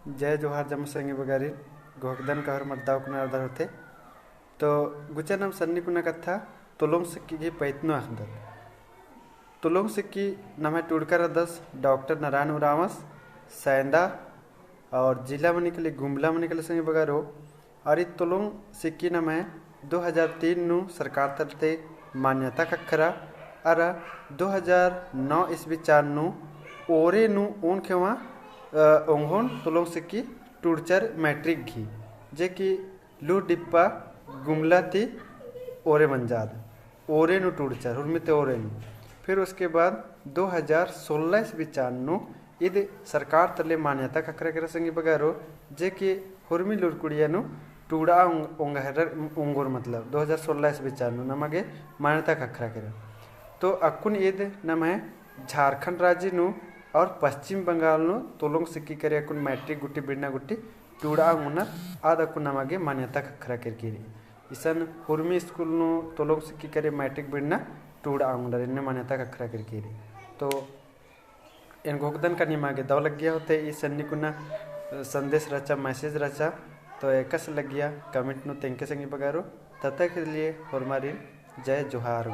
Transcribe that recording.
जय जोहार जम संगे बगारी गोहकदन कहर मर्दाव कुना अर्दर होते तो गुचनम सन्नी कुना कथा तुलोंग सिक्की की पैतनो अखदर तुलोंग सिक्की नमे टुड़कर दस डॉक्टर नारायण उरावस सैंदा और जिला में निकले गुमला में निकले संगे बगारो और तुलोंग सिक्की नमे 2003 नु सरकार तरते मान्यता कखरा और 2009 ईस्वी चार नु ओरे नु ओन खेवा ओंघोन तुलोंग सिक्की टूरचर मैट्रिक घी जे कि लू डिप्पा गुमला ती ओरे मंजाद ओरे नु टूरचर उर्मित ओरे नु फिर उसके बाद 2016 ईस्वी चार इद सरकार तले मान्यता ककरा कर संगी बगारो जे कि हुर्मी लुरकुड़िया नु टूड़ा उंगोर मतलब 2016 ईस्वी चार नमगे मान्यता ककरा कर तो अकुन ईद नम है झारखंड राज्य नु और पश्चिम बंगाल नु तोलोंग सिक्की करे अकुन मैट्रिक गुट्टी बिड़ना गुट्टी टूड़ा उन्ना आद अकुन नमगे मान्यता कखरा कर कीरी इसन हुर्मी स्कूल नु तोलोंग सिक्की करे मैट्रिक बिड़ना टूड़ा उन्ना इन्ने मान्यता कखरा कर कीरी तो इन गोगदन का निमागे दव लग गया होते इस सन्नी कुना संदेश रचा मैसेज रचा तो एकस लग गया कमेंट नु तेंके संगी बगारो तब तक के लिए हमारी जय जोहार।